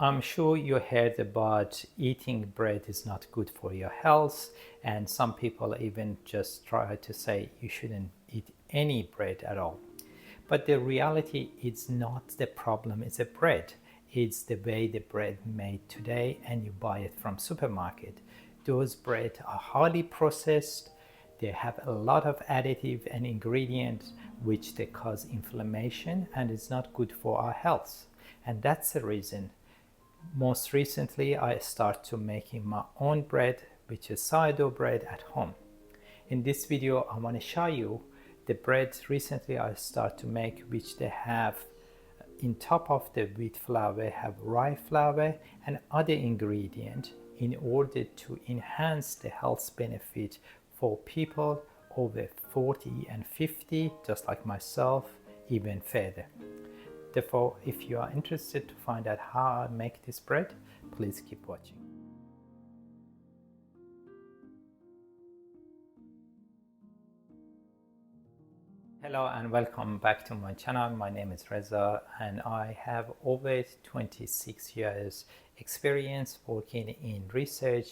I'm sure you heard about eating bread is not good for your health, and some people even just try to say you shouldn't eat any bread at all. But the reality is not the problem, it's the bread. It's the way the bread made today and you buy it from supermarket. Those bread are highly processed. They have a lot of additive and ingredients which they cause inflammation and it's not good for our health. And that's the reason most recently I start to making my own bread, which is sourdough bread at home. In this video I want to show you the bread recently I start to make, which they have in top of the wheat flour have rye flour and other ingredient in order to enhance the health benefit for people over 40 and 50, just like myself, even further. Therefore, if you are interested to find out how I make this bread, please keep watching. Hello and welcome back to my channel. My name is Reza and I have over 26 years experience working in research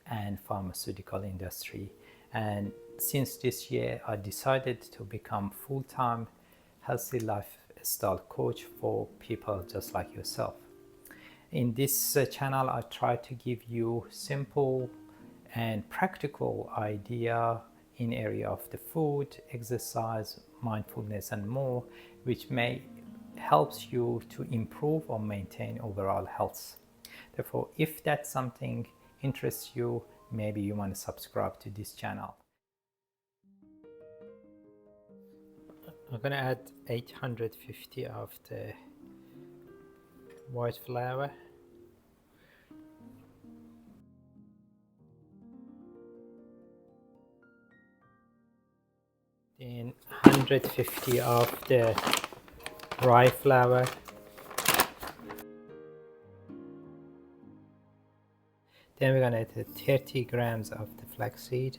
and pharmaceutical industry. And since this year, I decided to become full-time healthy lifestyle coach for people just like yourself. In this channel, I try to give you simple and practical idea in area of the food, exercise, mindfulness and more, which may helps you to improve or maintain overall health. Therefore, if that's something interests you, maybe you want to subscribe to this channel. I'm going to add 850 of the white flour. Then 150 of the rye flour. Then we're going to add 30 grams of the flaxseed.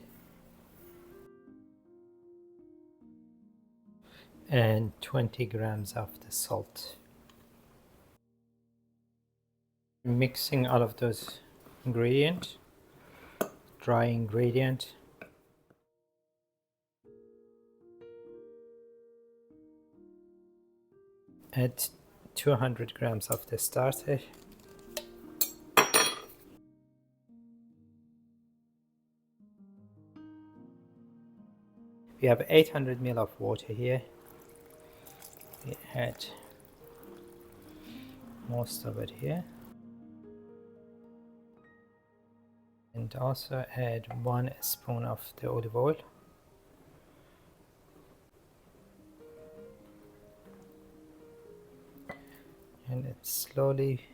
And 20 grams of the salt. Mixing all of those ingredients, dry ingredient. Add 200 grams of the starter. We have 800 ml of water here. We add most of it here. And also add 1 spoon of the olive oil. And it's slowly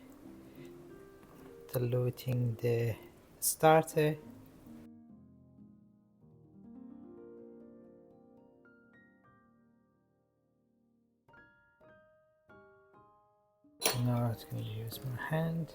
diluting the starter. Now I'm going to use my hand.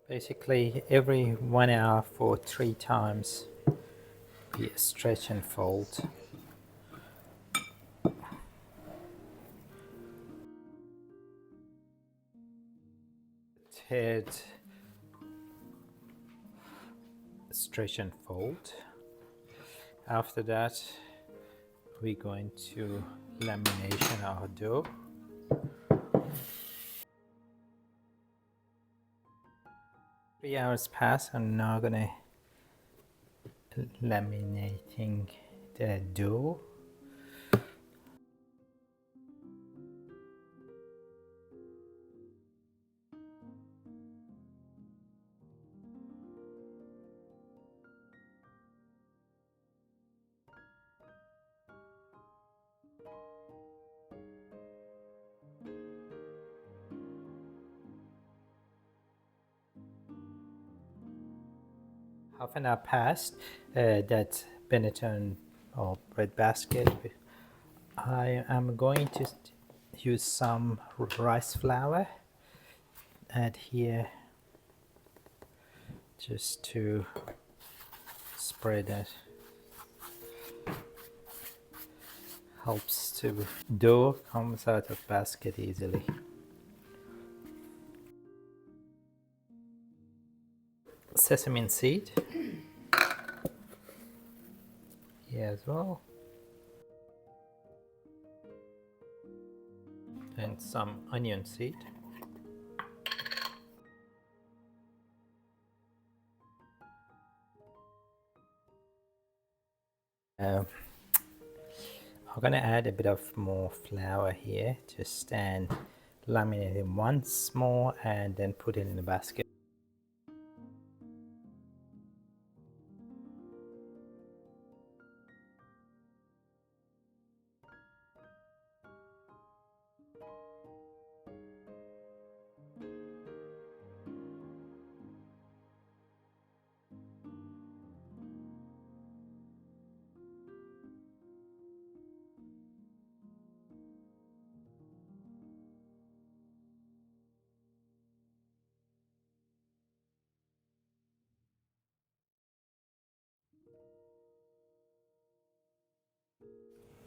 Basically every 1 hour for 3 times we stretch and fold. Third, stretch and fold. After that we're going to lamination our dough. Three hours pass and now I'm gonna laminating the dough. Half an hour passed, that Benetton or bread basket I am going to use some rice flour, add here just to spread it. Helps to dough comes out of basket easily. Sesame seed here as well, and some onion seed. I'm gonna add a bit of more flour here, just and laminate it once more and then put it in the basket.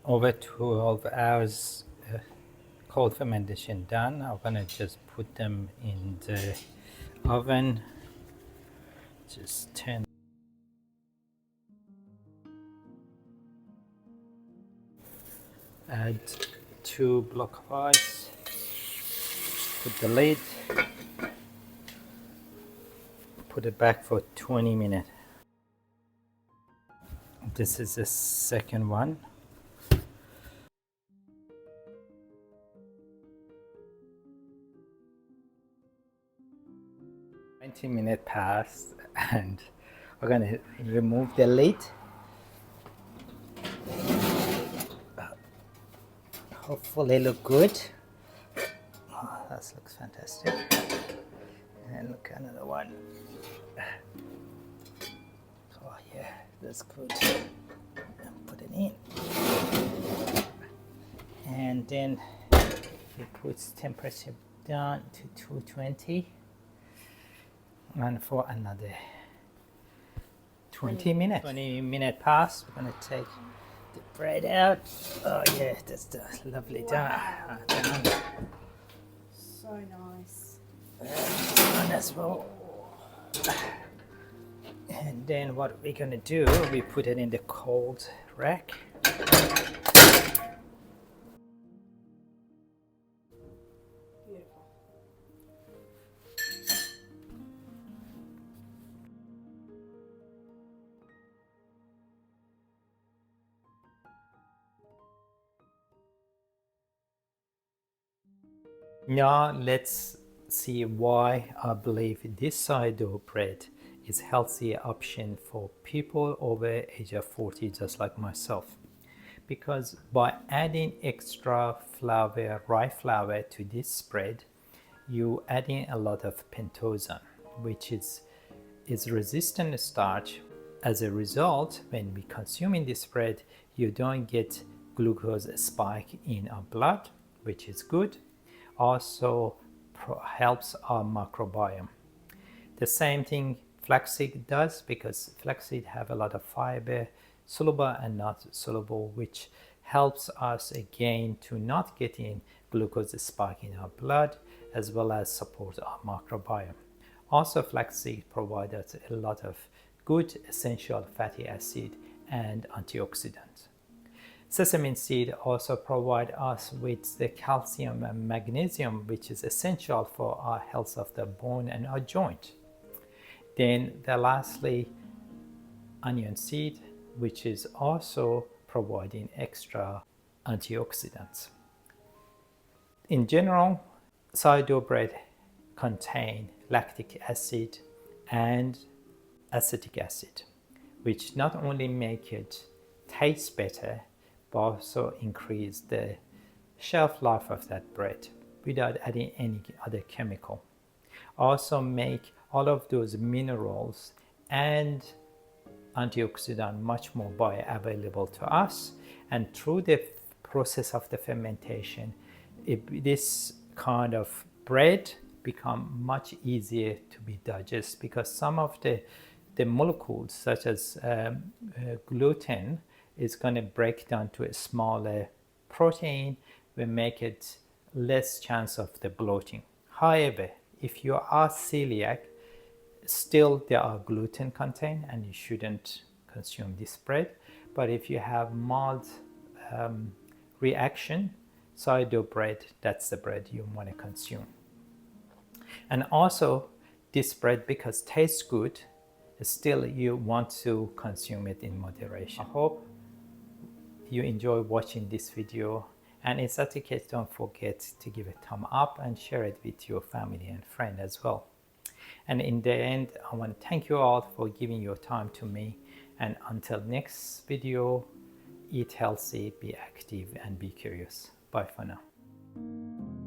Over 12 hours cold fermentation done. I'm gonna just put them in the oven. Just turn. Add 2 blocks of ice. Put the lid. Put it back for 20 minutes. This is the second one. 20 minutes passed and we're gonna remove the lid. Hopefully look good. Oh, that looks fantastic. And look, another one. Oh yeah, that's good. And put it in. And then we put temperature down to 220. And for another 20 minutes. 20 minutes past, we're gonna take the bread out. Oh yeah, that's the lovely down. So nice. And as well. And then what we're gonna do, we put it in the cold rack. Now let's see why I believe this sourdough bread is a healthy option for people over age of 40 just like myself. Because by adding extra flour, rye flour to this bread, you adding a lot of pentose, which is resistant to starch. As a result, when we consuming this bread, you don't get glucose spike in our blood, which is good. Also helps our microbiome. The same thing flaxseed does, because flaxseed have a lot of fiber, soluble and not soluble, which helps us again to not get in glucose spike in our blood, as well as support our microbiome. Also, flaxseed provides us a lot of good essential fatty acid and antioxidants. Sesame seed also provide us with the calcium and magnesium, which is essential for our health of the bone and our joint. Then lastly, onion seed, which is also providing extra antioxidants. In general, sourdough bread contain lactic acid and acetic acid, which not only make it taste better, but also increase the shelf life of that bread without adding any other chemical. Also make all of those minerals and antioxidant much more bioavailable to us, and through the process of the fermentation, this kind of bread become much easier to be digested, because some of the molecules such as gluten is going to break down to a smaller protein, will make it less chance of the bloating. However, if you are celiac, still there are gluten content and you shouldn't consume this bread. But if you have mild reaction, sourdough bread, that's the bread you want to consume. And also this bread, because it tastes good, still you want to consume it in moderation. I hope you enjoy watching this video, and if that's the case, don't forget to give a thumb up and share it with your family and friend as well. And in the end, I want to thank you all for giving your time to me, and until next video, eat healthy, be active, and be curious. Bye for now.